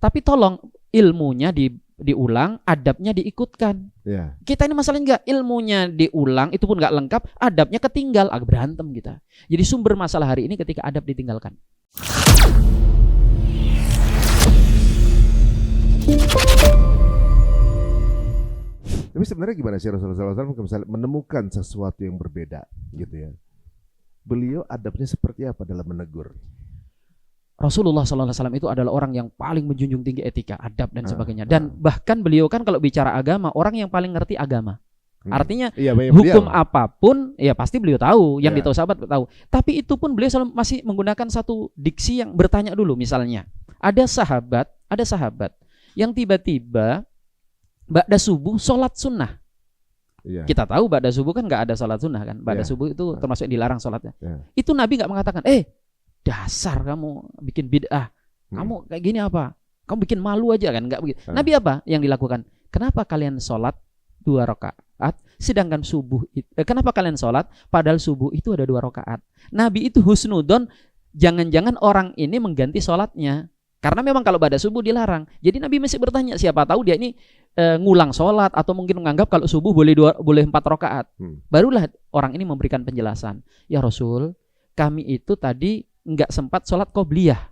Tapi tolong ilmunya diulang, adabnya diikutkan. Ya. Kita ini masalahnya enggak, ilmunya diulang itu pun enggak lengkap, adabnya ketinggal, agak berantem kita. Jadi sumber masalah hari ini ketika adab ditinggalkan. Tapi sebenarnya gimana sih Rasulullah SAW misalnya menemukan sesuatu yang berbeda gitu ya? Beliau adabnya seperti apa dalam menegur? Rasulullah SAW itu adalah orang yang paling menjunjung tinggi etika, adab dan sebagainya. Dan bahkan beliau kan kalau bicara agama, orang yang paling ngerti agama. Artinya hukum apapun ya pasti beliau tahu, yang ditahu sahabat tahu. Tapi itu pun beliau selalu masih menggunakan satu diksi yang bertanya dulu. Misalnya ada sahabat yang tiba-tiba ba'da subuh sholat sunnah. Kita tahu ba'da subuh kan nggak ada sholat sunnah kan. Ba'da subuh itu termasuk yang dilarang sholatnya. Itu Nabi nggak mengatakan, dasar kamu bikin bid'ah, kamu kayak gini apa? Kamu bikin malu aja kan? Nggak begitu. Nabi apa yang dilakukan? Kenapa kalian sholat 2 rakaat, sedangkan subuh kenapa kalian sholat padahal subuh itu ada 2 rakaat? Nabi itu husnudon, jangan-jangan orang ini mengganti sholatnya. Karena memang kalau pada subuh dilarang. Jadi Nabi masih bertanya, siapa tahu dia ini ngulang sholat atau mungkin menganggap kalau subuh boleh 4 rakaat. Barulah orang ini memberikan penjelasan. Ya Rasul, kami itu tadi nggak sempat sholat qobliyah.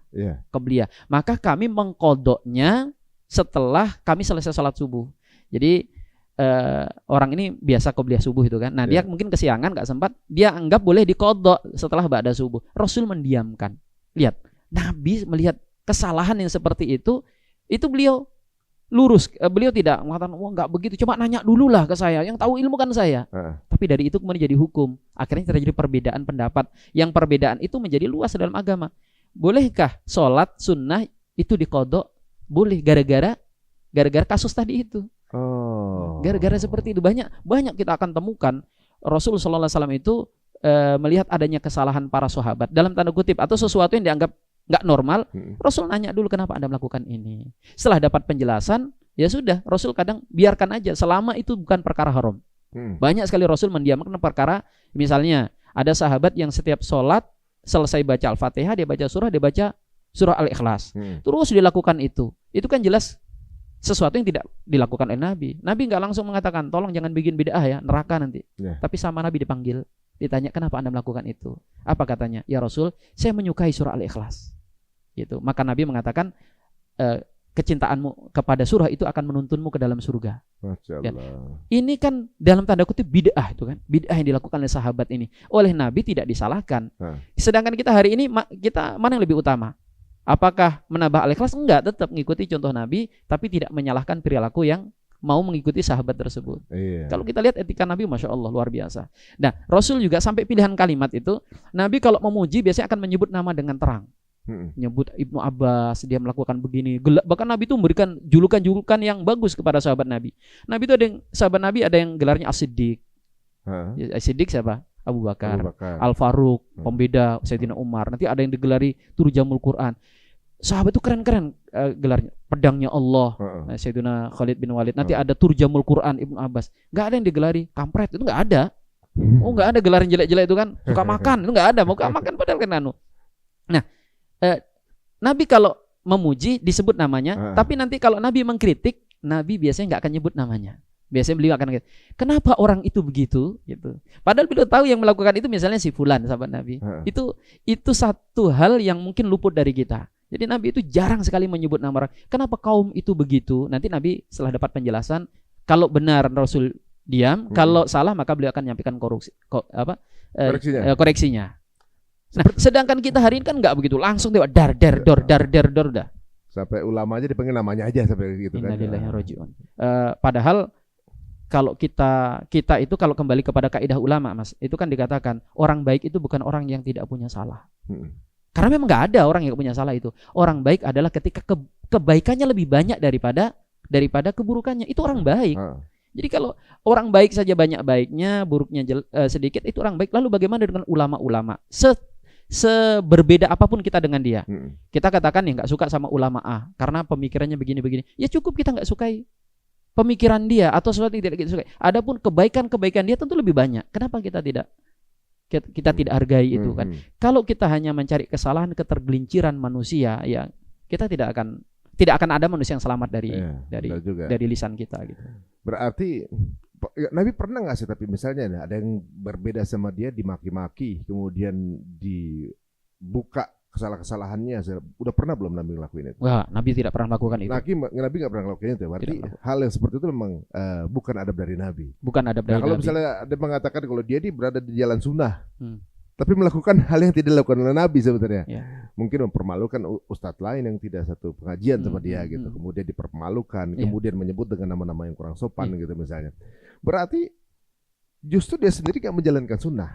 Qobliyah. Maka kami mengkodoknya setelah kami selesai sholat subuh. Jadi orang ini biasa qobliyah subuh itu kan. Nah dia mungkin kesiangan nggak sempat. Dia anggap boleh dikodok setelah ba'da subuh. Rasul mendiamkan. Lihat, Nabi melihat kesalahan yang seperti itu beliau lurus. Beliau tidak mengatakan, wah nggak begitu, coba nanya dulu lah ke saya, yang tahu ilmu kan saya. Tapi dari itu kemudian jadi hukum. Akhirnya terjadi perbedaan pendapat. Yang perbedaan itu menjadi luas dalam agama. Bolehkah sholat sunnah itu dikodok? Boleh, gara-gara kasus tadi itu. Gara-gara seperti itu banyak kita akan temukan Rasulullah SAW itu melihat adanya kesalahan para sahabat dalam tanda kutip atau sesuatu yang dianggap nggak normal, Rasul nanya dulu kenapa Anda melakukan ini. Setelah dapat penjelasan, ya sudah, Rasul kadang biarkan aja selama itu bukan perkara haram. Banyak sekali Rasul mendiamkan perkara, misalnya ada sahabat yang setiap sholat selesai baca Al-Fatihah, dia baca surah Al-Ikhlas. Terus dilakukan itu kan jelas sesuatu yang tidak dilakukan oleh Nabi. Nabi nggak langsung mengatakan, tolong jangan bikin bid'ah ya, neraka nanti. Tapi sama Nabi dipanggil, ditanya kenapa Anda melakukan itu. Apa katanya? Ya Rasul, saya menyukai surah Al-Ikhlas. Gitu. Maka Nabi mengatakan kecintaanmu kepada surah itu akan menuntunmu ke dalam surga. Ya. Ini kan dalam tanda kutip bid'ah itu kan, bid'ah yang dilakukan oleh sahabat ini. Oleh Nabi tidak disalahkan. Sedangkan kita hari ini kita mana yang lebih utama? Apakah menambah Al-Ikhlas? Enggak, tetap mengikuti contoh Nabi, tapi tidak menyalahkan perilaku yang mau mengikuti sahabat tersebut. Kalau kita lihat etika Nabi, Masya Allah, luar biasa. Nah, Rasul juga sampai pilihan kalimat itu, Nabi kalau memuji biasanya akan menyebut nama dengan terang. Nyebut Ibnu Abbas, dia melakukan begini. Bahkan Nabi itu memberikan julukan-julukan yang bagus kepada sahabat Nabi. Nabi itu sahabat Nabi ada yang gelarnya As-Siddiq. As-Siddiq siapa? Abu Bakar. Al-Faruq, pembeda Sayyidina Umar. Nanti ada yang digelari Turjamul Quran. Sahabat itu keren-keren gelarnya. Pedangnya Allah, Sayyidina Khalid bin Walid. Nanti ada Turjamul Quran Ibnu Abbas. Gak ada yang digelari kampret, itu gak ada. Gak ada gelaran jelek-jelek itu kan. Suka makan, itu gak ada. Mau makan padahal kan anu. Nah, Nabi kalau memuji disebut namanya, tapi nanti kalau Nabi mengkritik, Nabi biasanya nggak akan nyebut namanya. Biasanya beliau akan kenapa orang itu begitu, gitu. Padahal beliau tahu yang melakukan itu misalnya si fulan sahabat Nabi. Itu satu hal yang mungkin luput dari kita. Jadi Nabi itu jarang sekali menyebut nama orang. Kenapa kaum itu begitu? Nanti Nabi setelah dapat penjelasan, kalau benar Rasul diam, kalau salah maka beliau akan menyampaikan koreksinya. Nah, sedangkan kita hari ini kan nggak begitu, langsung dor dah. Sampai ulama aja dipanggil namanya aja sampai gitu kan. Padahal kalau kita itu kalau kembali kepada kaidah ulama, Mas, itu kan dikatakan orang baik itu bukan orang yang tidak punya salah. Karena memang nggak ada orang yang punya salah itu. Orang baik adalah ketika kebaikannya lebih banyak daripada keburukannya. Itu orang baik. Jadi kalau orang baik saja banyak baiknya, buruknya sedikit, itu orang baik. Lalu bagaimana dengan ulama-ulama? Seberbeda apapun kita dengan dia, kita katakan ya nggak suka sama ulama A karena pemikirannya begini-begini, ya cukup kita nggak sukai pemikiran dia atau sesuatu yang tidak kita sukai. Adapun kebaikan dia tentu lebih banyak. Kenapa kita tidak hargai itu kan? Kalau kita hanya mencari kesalahan, ketergelinciran manusia, ya kita tidak akan tidak akan ada manusia yang selamat dari lisan kita gitu. Berarti Nabi pernah nggak sih, tapi misalnya ada yang berbeda sama dia, dimaki-maki, kemudian dibuka kesalahan-kesalahannya, udah pernah belum Nabi ngelakuin itu? Wah, Nabi tidak pernah melakukan itu. Nabi nggak pernah ngelakuin itu. Berarti hal yang seperti itu memang bukan adab dari Nabi. Bukan adab dari Nabi. Kalau misalnya ada mengatakan kalau dia berada di jalan sunnah, tapi melakukan hal yang tidak dilakukan oleh Nabi sebenarnya, mungkin mempermalukan ustadz lain yang tidak satu pengajian sama dia gitu, kemudian dipermalukan, kemudian menyebut dengan nama-nama yang kurang sopan gitu misalnya. Berarti justru dia sendiri nggak menjalankan sunnah.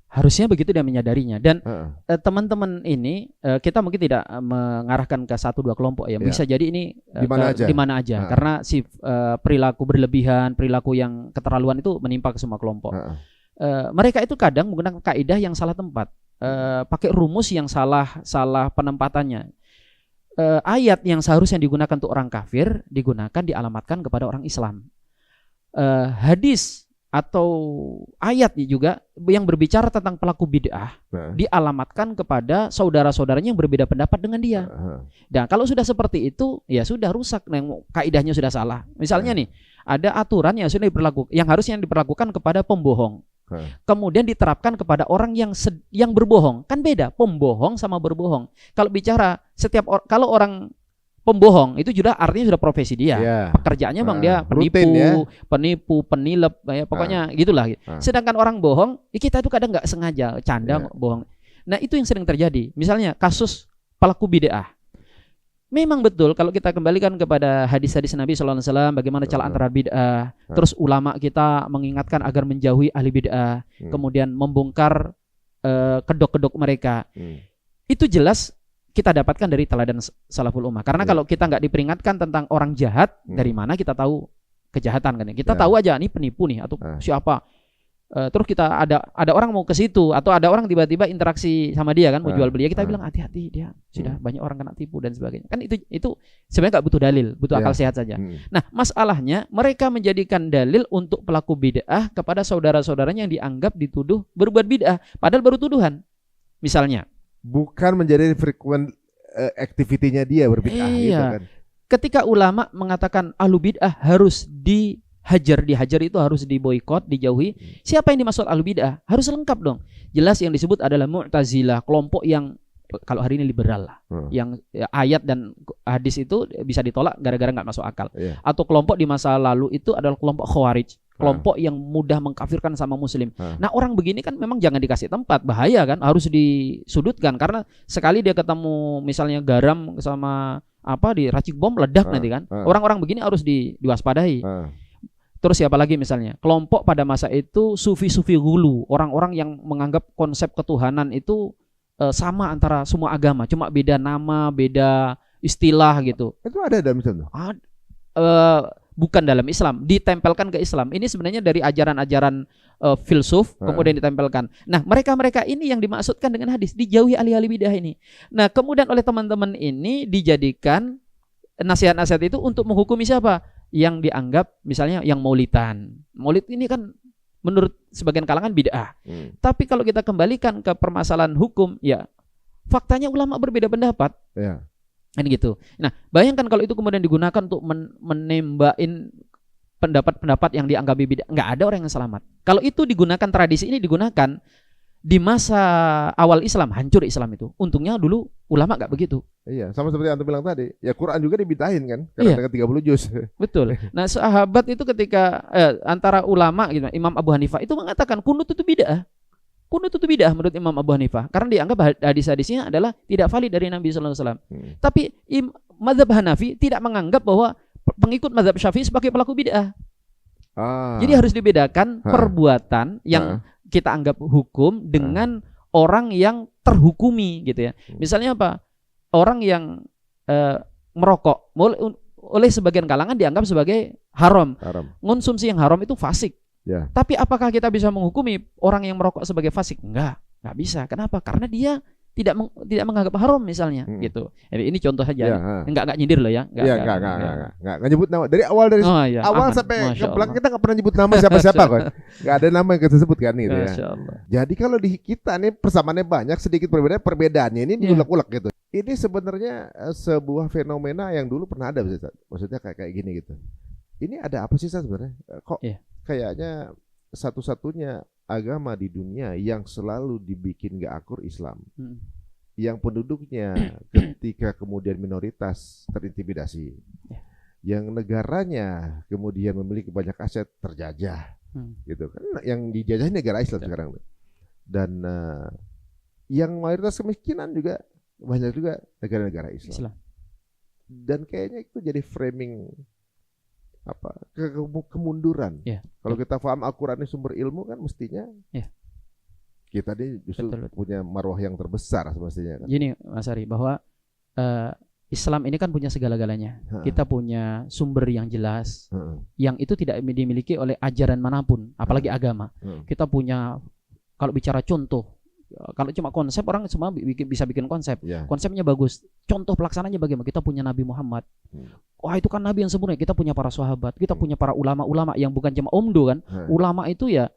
Harusnya begitu dia menyadarinya. Dan teman-teman ini kita mungkin tidak mengarahkan ke 1-2 kelompok ya. Bisa jadi ini di mana aja. Karena perilaku berlebihan, perilaku yang keterlaluan itu menimpa ke semua kelompok. Mereka itu kadang menggunakan kaidah yang salah tempat, pakai rumus yang salah penempatannya. Ayat yang seharusnya digunakan untuk orang kafir digunakan dialamatkan kepada orang Islam. Hadis atau ayat juga yang berbicara tentang pelaku bid'ah dialamatkan kepada saudara-saudaranya yang berbeda pendapat dengan dia. Dan kalau sudah seperti itu, ya sudah rusak, kaidahnya sudah salah. Misalnya nih, ada aturan yang sudah yang harusnya diperlakukan kepada pembohong. Kemudian diterapkan kepada orang yang berbohong. Kan beda, pembohong sama berbohong. Kalau bicara kalau orang pembohong itu juga artinya sudah profesi dia. Pekerjaannya bang dia penipu, penilep, ya, pokoknya gitulah. Sedangkan orang bohong, kita itu kadang nggak sengaja canda bohong. Nah itu yang sering terjadi. Misalnya kasus pelaku bid'ah. Memang betul kalau kita kembalikan kepada hadis-hadis Nabi SAW, bagaimana celaan terhadap bid'ah. Terus ulama kita mengingatkan agar menjauhi ahli bid'ah, kemudian membongkar kedok-kedok mereka. Itu jelas kita dapatkan dari teladan salaful ummah. Karena kalau kita nggak diperingatkan tentang orang jahat, dari mana kita tahu kejahatan kan? Kita tahu aja nih penipu nih atau siapa. Terus kita ada orang mau ke situ atau ada orang tiba-tiba interaksi sama dia kan, mau jual beli, kita bilang hati-hati, dia sudah banyak orang kena tipu dan sebagainya. Kan itu sebenarnya nggak butuh dalil, butuh akal sehat saja. Nah, masalahnya mereka menjadikan dalil untuk pelaku bid'ah kepada saudara-saudaranya yang dianggap dituduh berbuat bid'ah, padahal baru tuduhan. Misalnya bukan menjadi frequent activity-nya dia berbid'ah gitu kan. Ketika ulama mengatakan ahlu bid'ah harus dihajar itu harus diboikot, dijauhi. Siapa yang dimaksud ahlu bid'ah? Harus lengkap dong. Jelas yang disebut adalah Mu'tazilah, kelompok yang kalau hari ini liberal lah. Yang ayat dan hadis itu bisa ditolak gara-gara nggak masuk akal. Atau kelompok di masa lalu itu adalah kelompok Khawarij. Kelompok yang mudah mengkafirkan sama muslim. Nah orang begini kan memang jangan dikasih tempat, bahaya kan, harus disudutkan. Karena sekali dia ketemu misalnya garam sama diracik bom meledak nanti kan. Orang-orang begini harus diwaspadai. Terus siapa lagi misalnya? Kelompok pada masa itu sufi-sufi gulu, orang-orang yang menganggap konsep ketuhanan itu sama antara semua agama, cuma beda nama, beda istilah gitu. Itu ada dalam Islam? Bukan dalam Islam, ditempelkan ke Islam. Ini sebenarnya dari ajaran-ajaran filsuf, kemudian ditempelkan. Nah, mereka ini yang dimaksudkan dengan hadis, dijauhi ahli-ahli bidah ini. Nah, kemudian oleh teman-teman ini dijadikan nasihat-nasihat itu untuk menghukumi siapa? Yang dianggap misalnya yang maulidan. Maulid ini kan menurut sebagian kalangan bid'ah. Tapi kalau kita kembalikan ke permasalahan hukum, ya faktanya ulama berbeda pendapat. Kan gitu. Nah, bayangkan kalau itu kemudian digunakan untuk menembakin pendapat-pendapat yang dianggap bid'ah, nggak ada orang yang selamat. Kalau itu digunakan, tradisi ini digunakan di masa awal Islam, hancur Islam itu. Untungnya dulu ulama nggak begitu. Iya, sama seperti yang antum bilang tadi. Ya Quran juga dibitahin kan, karena dengan 30 juz. Betul. Nah, sahabat itu ketika antara ulama gitu, Imam Abu Hanifah itu mengatakan kunut itu bid'ah. Kunut itu bid'ah menurut Imam Abu Hanifah karena dianggap hadis-hadisnya adalah tidak valid dari Nabi sallallahu alaihi wasallam. Tapi mazhab Hanafi tidak menganggap bahwa pengikut mazhab Syafi'i sebagai pelaku bid'ah. Jadi harus dibedakan perbuatan yang kita anggap hukum dengan orang yang terhukumi gitu ya. Misalnya apa? Orang yang merokok oleh sebagian kalangan dianggap sebagai haram. Konsumsi yang haram itu fasik. Tapi apakah kita bisa menghukumi orang yang merokok sebagai fasik? Enggak bisa. Kenapa? Karena dia tidak menganggap haram misalnya gitu. Jadi ini contoh saja. Enggak nyindir loh ya. Enggak nyebut nama. Dari awal awal sampai ke belakang kita enggak pernah nyebut nama siapa-siapa kan. Enggak ada nama yang kita sebutkan gitu ya. Jadi kalau di kita nih persamaannya banyak, sedikit perbedaannya ini diulek-ulek gitu. Ini sebenarnya sebuah fenomena yang dulu pernah ada, maksudnya kayak gini gitu. Ini ada apa sih sebenarnya? Kok kayaknya satu-satunya agama di dunia yang selalu dibikin gak akur Islam. Yang penduduknya ketika kemudian minoritas terintimidasi. Yang negaranya kemudian memiliki banyak aset terjajah. Gitu kan, yang dijajah negara Islam sekarang. Dan yang mayoritas kemiskinan juga banyak juga negara-negara Islam. Dan kayaknya itu jadi framing kemunduran. Kalau kita paham Al-Quran ini sumber ilmu kan mestinya kita ini justru punya marwah yang terbesar semestinya kan. Gini Mas Ari, bahwa Islam ini kan punya segala-galanya. Kita punya sumber yang jelas, yang itu tidak dimiliki oleh ajaran manapun, apalagi agama. Kita punya, kalau bicara contoh, kalau cuma konsep, orang semua bisa bikin konsep. Konsepnya bagus, contoh pelaksananya bagaimana? Kita punya Nabi Muhammad. Wah, itu kan Nabi yang sempurna. Kita punya para sahabat, kita punya para ulama-ulama yang bukan cuma omdo kan. Ulama itu ya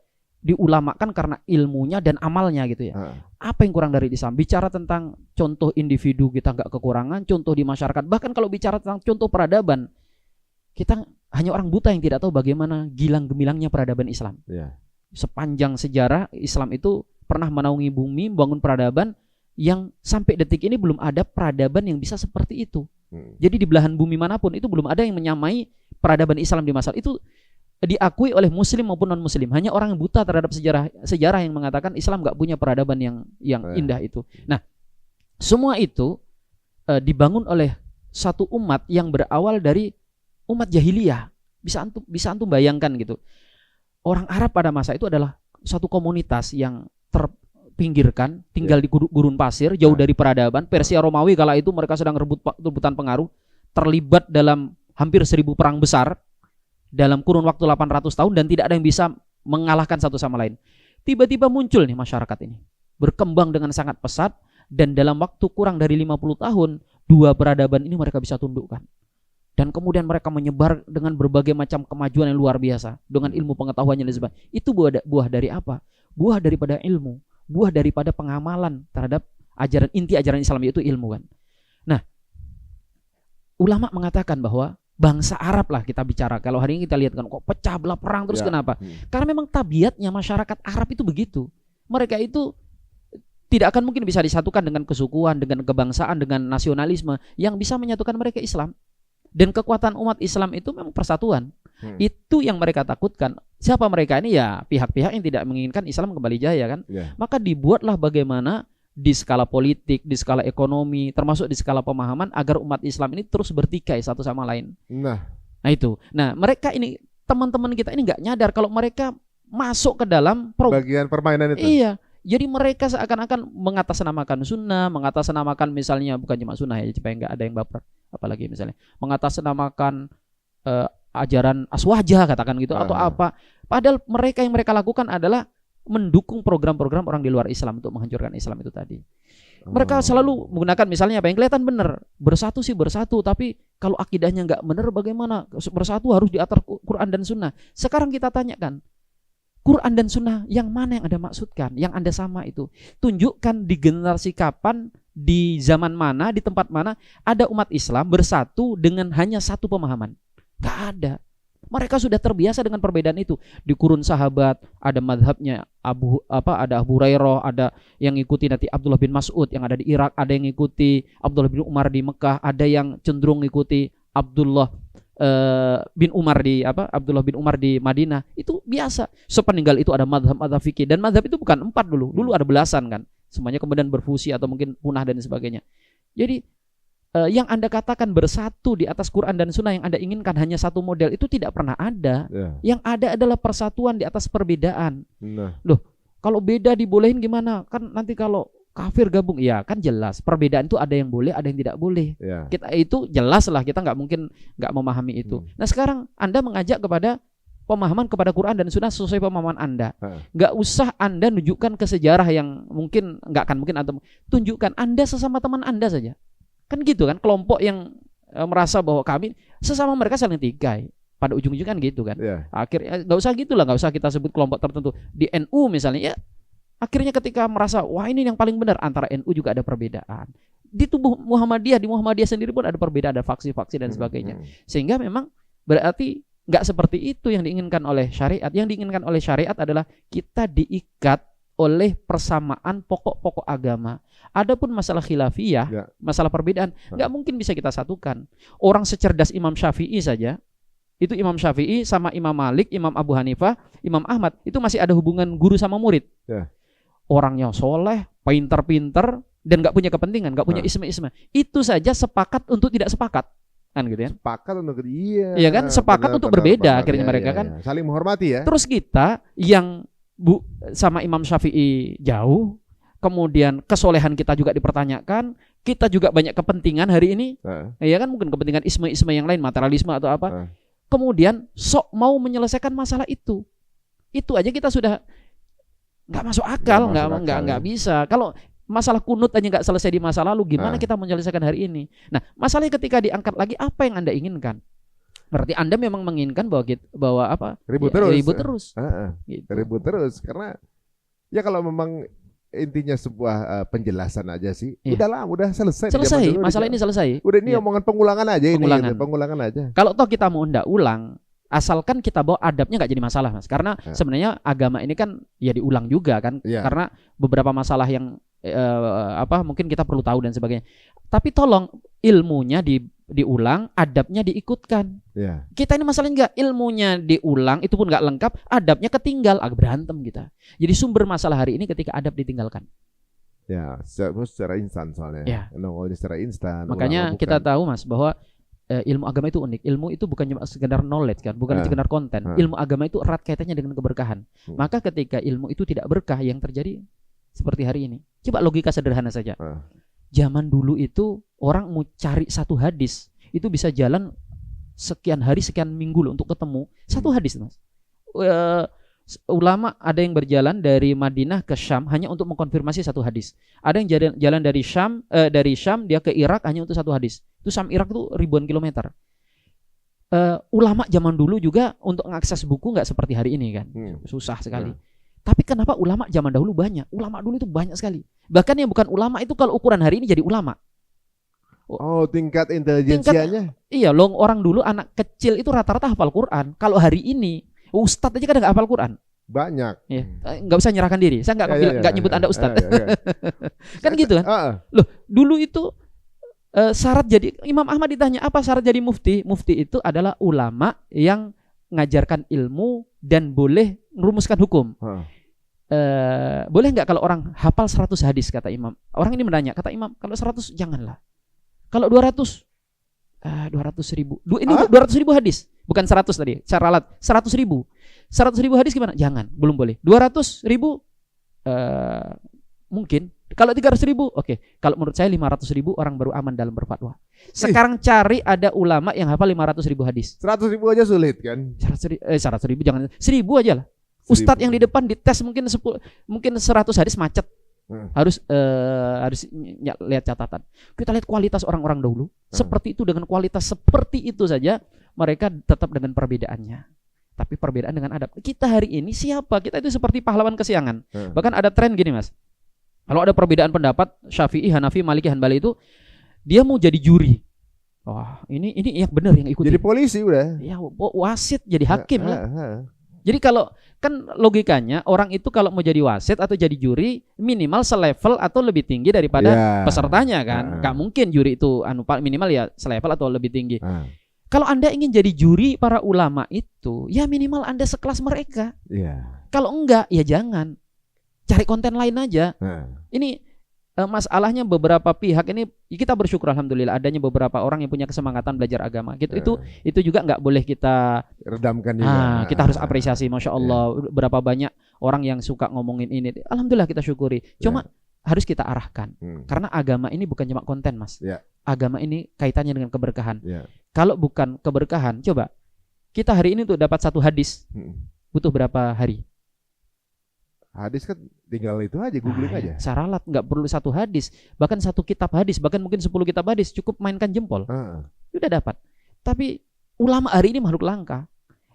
diulamakan karena ilmunya dan amalnya gitu ya. Apa yang kurang dari Islam? Bicara tentang contoh individu, kita nggak kekurangan. Contoh di masyarakat, bahkan kalau bicara tentang contoh peradaban, kita hanya orang buta yang tidak tahu bagaimana gilang gemilangnya peradaban Islam. Sepanjang sejarah Islam itu pernah menaungi bumi, membangun peradaban yang sampai detik ini belum ada peradaban yang bisa seperti itu. Jadi di belahan bumi manapun itu belum ada yang menyamai peradaban Islam di masa itu, diakui oleh Muslim maupun non Muslim. Hanya orang yang buta terhadap sejarah yang mengatakan Islam nggak punya peradaban yang indah itu. Nah, semua itu dibangun oleh satu umat yang berawal dari umat jahiliyah. Bisa antum bayangkan gitu. Orang Arab pada masa itu adalah satu komunitas yang terpinggirkan, tinggal di gurun pasir, jauh dari peradaban. Persia Romawi kala itu mereka sedang rebutan pengaruh, terlibat dalam hampir 1000 perang besar dalam kurun waktu 800 tahun dan tidak ada yang bisa mengalahkan satu sama lain. Tiba-tiba muncul nih masyarakat ini, berkembang dengan sangat pesat, dan dalam waktu kurang dari 50 tahun, 2 peradaban ini mereka bisa tundukkan. Dan kemudian mereka menyebar dengan berbagai macam kemajuan yang luar biasa, dengan ilmu pengetahuannya dan sebagainya. Itu buah dari apa? Buah daripada ilmu, buah daripada pengamalan terhadap inti ajaran Islam, yaitu ilmu kan. Nah, ulama mengatakan bahwa bangsa Arab lah kita bicara. Kalau hari ini kita lihat kan kok pecah belah perang terus kenapa? Karena memang tabiatnya masyarakat Arab itu begitu. Mereka itu tidak akan mungkin bisa disatukan dengan kesukuan, dengan kebangsaan, dengan nasionalisme. Yang bisa menyatukan mereka Islam. Dan kekuatan umat Islam itu memang persatuan. Itu yang mereka takutkan. Siapa mereka ini? Ya pihak-pihak yang tidak menginginkan Islam kembali jaya kan. Maka dibuatlah bagaimana di skala politik, di skala ekonomi, termasuk di skala pemahaman, agar umat Islam ini terus bertikai satu sama lain. Nah itu. Nah mereka ini, teman-teman kita ini nggak nyadar kalau mereka masuk ke dalam bagian permainan itu. Iya. Jadi mereka seakan-akan mengatasnamakan sunnah, mengatasnamakan misalnya bukan cuma sunnah ya, supaya nggak ada yang baper, apalagi misalnya mengatasnamakan ajaran aswajah katakan gitu atau apa. Padahal mereka yang mereka lakukan adalah mendukung program-program orang di luar Islam untuk menghancurkan Islam itu tadi. Mereka selalu menggunakan misalnya apa yang kelihatan benar, bersatu sih bersatu, tapi kalau akidahnya nggak benar bagaimana? Bersatu harus di atas Quran dan Sunnah. Sekarang kita tanyakan, Quran dan Sunnah yang mana yang Anda maksudkan, yang Anda sama itu? Tunjukkan di generasi kapan, di zaman mana, di tempat mana ada umat Islam bersatu dengan hanya satu pemahaman. Gak ada. Mereka sudah terbiasa dengan perbedaan itu. Di kurun sahabat ada madhabnya ada Abu Hurairah, ada yang ngikuti nanti Abdullah bin Mas'ud yang ada di Irak, ada yang ngikuti Abdullah bin Umar di Mekah, ada yang cenderung ngikuti Abdullah bin Umar di Madinah. Itu biasa. Sepeninggal itu ada madhab fikih, dan madhab itu bukan 4 dulu ada belasan kan. Semuanya kemudian berfusi atau mungkin punah dan sebagainya. Jadi yang Anda katakan bersatu di atas Quran dan Sunnah, yang Anda inginkan hanya satu model, itu tidak pernah ada. Yang ada adalah persatuan di atas perbedaan. Loh, kalau beda dibolehin gimana? Kan nanti kalau kafir gabung, ya kan jelas perbedaan itu ada yang boleh, ada yang tidak boleh. Kita itu jelas lah, kita nggak mungkin nggak memahami itu. Nah sekarang Anda mengajak kepada pemahaman kepada Quran dan Sunnah sesuai pemahaman Anda. Nggak usah Anda nunjukkan ke sejarah yang mungkin nggak akan mungkin, atau tunjukkan Anda sesama teman Anda saja. Kan gitu kan, kelompok yang merasa bahwa kami sesama mereka saling tikai. Pada ujung-ujungnya kan gitu kan. Akhirnya nggak usah gitulah, nggak usah kita sebut kelompok tertentu. Di NU misalnya ya, akhirnya ketika merasa wah ini yang paling benar, antara NU juga ada perbedaan. di tubuh Muhammadiyah, di Muhammadiyah sendiri pun ada perbedaan, ada faksi-faksi dan sebagainya. Sehingga memang berarti nggak seperti itu yang diinginkan oleh syariat. Yang diinginkan oleh syariat adalah kita diikat oleh persamaan pokok-pokok agama. Adapun masalah khilafiyah, masalah perbedaan, nggak mungkin bisa kita satukan. Orang secerdas Imam Syafi'i saja, itu Imam Syafi'i sama Imam Malik, Imam Abu Hanifah, Imam Ahmad, itu masih ada hubungan guru sama murid. Orangnya soleh, pinter-pinter, dan nggak punya kepentingan, nggak punya isme-isme. Itu saja sepakat untuk tidak sepakat, kan gitu ya? Sepakat untuk iya kan, sepakat untuk berbeda akhirnya mereka kan. Saling menghormati ya. Terus kita yang sama Imam Syafi'i jauh, kemudian kesolehan kita juga dipertanyakan, kita juga banyak kepentingan hari ini, ya kan, mungkin kepentingan isme-isme yang lain, materialisme atau apa. Kemudian sok mau menyelesaikan masalah itu aja kita sudah nggak masuk akal, nggak bisa. Kalau masalah kunut aja nggak selesai di masa lalu, gimana kita menyelesaikan hari ini? Nah, masalahnya ketika diangkat lagi, apa yang Anda inginkan? Berarti Anda memang menginginkan bahwa apa? Ribut terus. Gitu. Ribut terus karena ya kalau memang intinya sebuah penjelasan aja sih. Udah selesai. Masalah ini selesai. Udah ini omongan pengulangan aja pengulangan aja. Kalau toh kita mau ndak ulang, asalkan kita bawa adabnya nggak jadi masalah, Mas. Karena sebenarnya agama ini kan ya diulang juga kan. Karena beberapa masalah yang mungkin kita perlu tahu dan sebagainya. Tapi tolong ilmunya diulang, adabnya diikutkan. Kita ini masalahnya enggak, ilmunya diulang itu pun enggak lengkap, adabnya ketinggal, berantem kita. Jadi sumber masalah hari ini ketika adab ditinggalkan. Secara instan soalnya. Secara instan. Makanya kita tahu, Mas, bahwa ilmu agama itu unik. Ilmu itu bukan cuma sekedar knowledge kan, bukan sekedar konten. Ilmu agama itu erat kaitannya dengan keberkahan. Maka ketika ilmu itu tidak berkah, yang terjadi seperti hari ini. Coba logika sederhana saja. Zaman dulu itu orang mau cari satu hadis itu bisa jalan sekian hari, sekian minggu loh untuk ketemu satu hadis, Mas. Ulama ada yang berjalan dari Madinah ke Syam hanya untuk mengkonfirmasi satu hadis. Ada yang jalan dari Syam dia ke Irak hanya untuk satu hadis. Itu Syam Irak itu ribuan kilometer. Ulama zaman dulu juga untuk mengakses buku nggak seperti hari ini kan, susah sekali. Tapi kenapa ulama zaman dahulu banyak? Ulama dulu itu banyak sekali. Bahkan yang bukan ulama itu kalau ukuran hari ini jadi ulama. Tingkat intelijensianya. Iya, orang dulu anak kecil itu rata-rata hafal Quran. Kalau hari ini ustadz aja kadang nggak hafal Quran. Banyak. Nggak usah nyerahkan diri. Saya nggak nyebut Anda ustadz. Kan gitu kan? Loh, dulu itu syarat jadi Imam Ahmad ditanya apa syarat jadi mufti? Mufti itu adalah ulama yang ngajarkan ilmu dan boleh merumuskan hukum. Boleh nggak kalau orang hafal 100 hadis, kata Imam. Orang ini menanya, kata Imam, kalau 100 janganlah. Kalau 200 ribu. Ini 200 ribu hadis, bukan 100 tadi. Cara alat 100 ribu. 100 ribu hadis gimana? Jangan, belum boleh. 200 ribu mungkin. Kalau 300 ribu, oke. Kalau menurut saya 500 ribu orang baru aman dalam berfatwa. Sekarang cari ada ulama yang hafal 500 ribu hadis. 100 ribu aja sulit kan? 100 ribu jangan, 1000 aja lah. Ustadz yang di depan dites mungkin 100 hadis macet. Harus lihat catatan. Kita lihat kualitas orang-orang dahulu. Seperti itu, dengan kualitas seperti itu saja mereka tetap dengan perbedaannya. Tapi perbedaan dengan adab. Kita hari ini siapa? Kita itu seperti pahlawan kesiangan. Bahkan ada tren gini, Mas. Kalau ada perbedaan pendapat Syafi'i, Hanafi, Maliki, Hanbali itu dia mau jadi juri. Wah, ini yang benar yang ikuti. Jadi polisi udah. Ya, wasit jadi hakim lah. Jadi kalau kan logikanya orang itu kalau mau jadi wasit atau jadi juri minimal selevel atau lebih tinggi daripada pesertanya kan. Gak mungkin juri itu minimal ya selevel atau lebih tinggi. Kalau Anda ingin jadi juri para ulama itu, ya minimal Anda sekelas mereka. Kalau enggak, ya jangan. Cari konten lain aja. Ini masalahnya beberapa pihak ini, kita bersyukur alhamdulillah adanya beberapa orang yang punya kesemangatan belajar agama. Gitu. Itu juga nggak boleh kita redamkan juga. Kita harus apresiasi, masya Allah. Berapa banyak orang yang suka ngomongin ini. Alhamdulillah kita syukuri. Cuma harus kita arahkan. Karena agama ini bukan cuma konten, Mas. Agama ini kaitannya dengan keberkahan. Kalau bukan keberkahan, coba kita hari ini untuk dapat satu hadis butuh berapa hari? Hadis kan tinggal itu aja, googling aja. Saralat, nggak perlu satu hadis, bahkan satu kitab hadis, bahkan mungkin 10 kitab hadis, cukup mainkan jempol, udah dapat. Tapi ulama hari ini makhluk langka.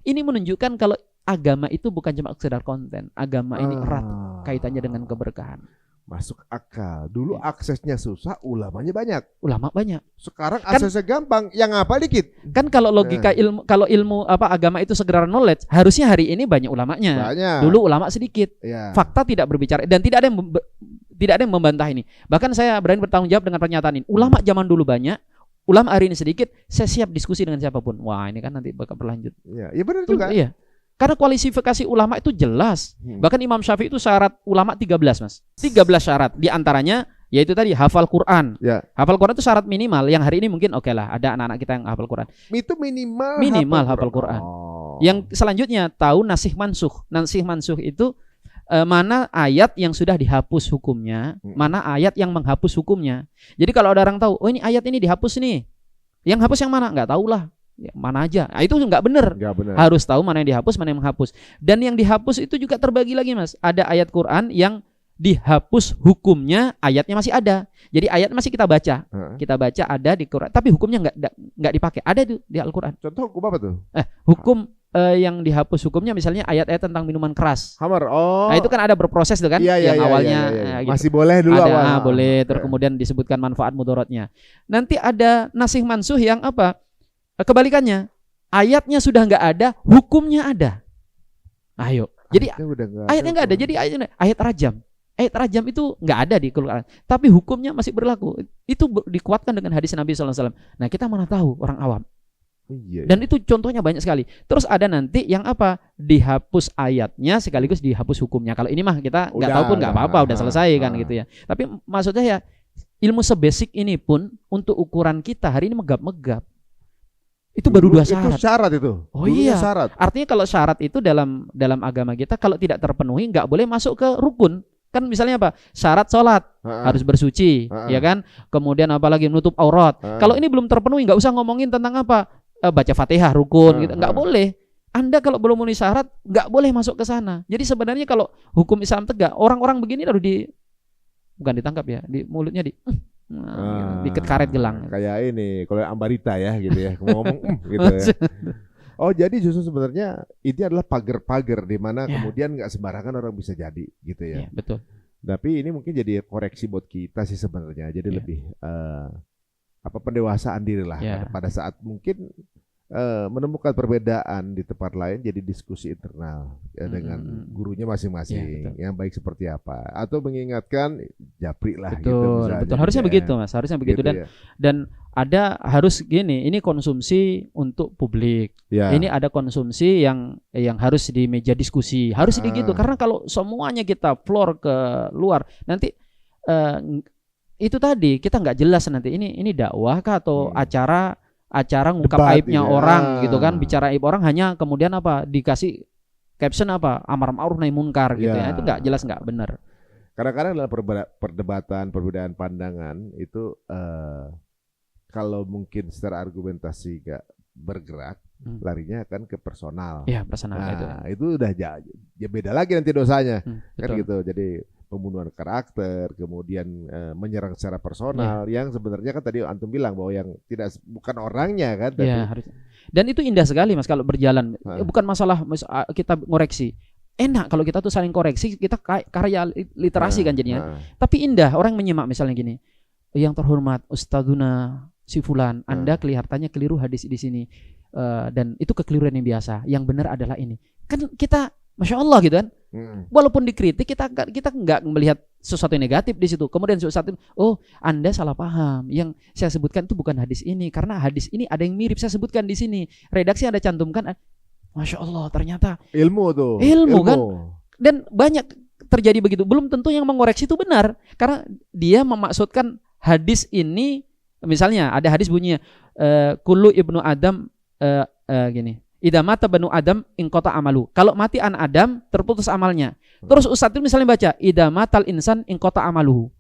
Ini menunjukkan kalau agama itu bukan cuma sekedar konten. Agama ini erat kaitannya dengan keberkahan. masuk akal. Dulu aksesnya susah, ulamanya banyak. Ulama banyak. Sekarang aksesnya gampang, yang apa dikit. Kan kalau logika ilmu, kalau ilmu agama itu segera knowledge, harusnya hari ini banyak ulamanya. Banyak. Dulu ulama sedikit. Ya. Fakta tidak berbicara dan tidak ada yang membantah ini. Bahkan saya berani bertanggung jawab dengan pernyataan ini. Ulama zaman dulu banyak, ulama hari ini sedikit. Saya siap diskusi dengan siapapun. Wah, ini kan nanti bakal berlanjut. Iya benar juga. Iya. Karena kualifikasi ulama itu jelas. Bahkan Imam Syafi'i itu syarat ulama 13, Mas. 13 syarat. Di antaranya yaitu tadi hafal Quran. Ya. Hafal Quran itu syarat minimal. Yang hari ini mungkin oke lah, ada anak-anak kita yang hafal Quran. Itu minimal hafal Quran. Yang selanjutnya tahu nasih mansuh. Nasih mansuh itu mana ayat yang sudah dihapus hukumnya, mana ayat yang menghapus hukumnya. Jadi kalau ada orang tahu, oh ini ayat ini dihapus nih. Yang hapus yang mana? Enggak tahulah. Ya, mana aja. Nah, itu nggak benar. Harus tahu mana yang dihapus, mana yang menghapus. Dan yang dihapus itu juga terbagi lagi, Mas. Ada ayat Quran yang dihapus hukumnya, ayatnya masih ada. Jadi ayat masih kita baca. Kita baca ada di Quran, tapi hukumnya nggak dipakai. Ada itu di Al-Quran. Contoh hukum apa tuh? Hukum yang dihapus hukumnya misalnya ayat-ayat tentang minuman keras. Hamar. Nah, itu kan ada berproses tuh kan? Yang awalnya gitu. Masih boleh dulu ada, boleh. Terus kemudian disebutkan manfaat mudaratnya. Nanti ada nasih mansuh yang apa? Kebalikannya, ayatnya sudah nggak ada, hukumnya ada. Ayo, jadi ayatnya nggak ada, jadi ayat rajam. Ayat rajam itu nggak ada di Quran, tapi hukumnya masih berlaku. Itu dikuatkan dengan hadis Nabi SAW. Nah, kita mana tahu orang awam. Dan itu contohnya banyak sekali. Terus ada nanti yang apa? Dihapus ayatnya sekaligus dihapus hukumnya. Kalau ini mah kita nggak tahu pun nggak apa-apa, udah selesai kan gitu ya. Tapi maksudnya ya ilmu sebasic ini pun untuk ukuran kita hari ini megap-megap. Itu baru 2 syarat. Itu syarat itu. Oh iya. Syarat. Artinya kalau syarat itu dalam agama kita kalau tidak terpenuhi nggak boleh masuk ke rukun. Kan misalnya apa? Syarat sholat harus bersuci, ya kan? Kemudian apalagi menutup aurat. Kalau ini belum terpenuhi nggak usah ngomongin tentang apa? Baca Fatihah rukun gitu. Nggak boleh. Anda kalau belum memenuhi syarat nggak boleh masuk ke sana. Jadi sebenarnya kalau hukum Islam tegak, orang-orang begini harus bukan ditangkap ya, di mulutnya diikat karet gelang. Kayak ini kalau Ambarita ya gitu ya, ngomong gitu ya. Oh jadi justru sebenarnya ini adalah pagar-pagar di mana kemudian nggak sembarangan orang bisa jadi gitu ya. Betul. Tapi ini mungkin jadi koreksi buat kita sih sebenarnya. Jadi lebih pendewasaan diri lah pada saat mungkin menemukan perbedaan di tempat lain jadi diskusi internal dengan gurunya masing-masing yang baik seperti apa atau mengingatkan japri lah betul, gitu betul harusnya begitu Mas, harusnya begitu gitu, dan ada harus gini, ini konsumsi untuk publik. Ini ada konsumsi yang harus di meja diskusi, harus begitu karena kalau semuanya kita floor ke luar nanti itu tadi kita nggak jelas nanti ini dakwah kah atau acara ngungkap aibnya orang gitu kan, bicara aib orang hanya kemudian apa dikasih caption apa amar ma'ruf nahi munkar gitu ya, itu nggak jelas, nggak benar. Kadang-kadang dalam perdebatan perbedaan pandangan itu kalau mungkin secara argumentasi nggak bergerak larinya kan ke personal. Iya, personal itu udah ya beda lagi nanti dosanya kan gitu. Jadi pembunuhan karakter, kemudian menyerang secara personal yang sebenarnya kan tadi antum bilang bahwa yang bukan orangnya kan. Harusnya. Dan itu indah sekali Mas kalau berjalan. Bukan masalah kita ngoreksi. Enak kalau kita tuh saling koreksi, kita karya literasi kan jadinya. Tapi indah orang menyimak misalnya gini. Yang terhormat Ustadzuna si fulan, Anda kelihatannya keliru hadis di sini. Dan itu kekeliruan yang biasa. Yang benar adalah ini. Kan kita Masya Allah gitu kan. Walaupun dikritik kita nggak melihat sesuatu yang negatif di situ. Kemudian sesuatu, oh Anda salah paham. Yang saya sebutkan itu bukan hadis ini karena hadis ini ada yang mirip saya sebutkan di sini. Redaksi yang Anda cantumkan, Masya Allah ternyata ilmu kan. Dan banyak terjadi begitu. Belum tentu yang mengoreksi itu benar karena dia memaksudkan hadis ini. Misalnya ada hadis bunyinya kullu ibnu Adam gini. Idza mata banu Adam inqata amalu. Kalau mati anak Adam terputus amalnya. Terus Ustadz itu misalnya baca idza matal insan inqata amaluhu.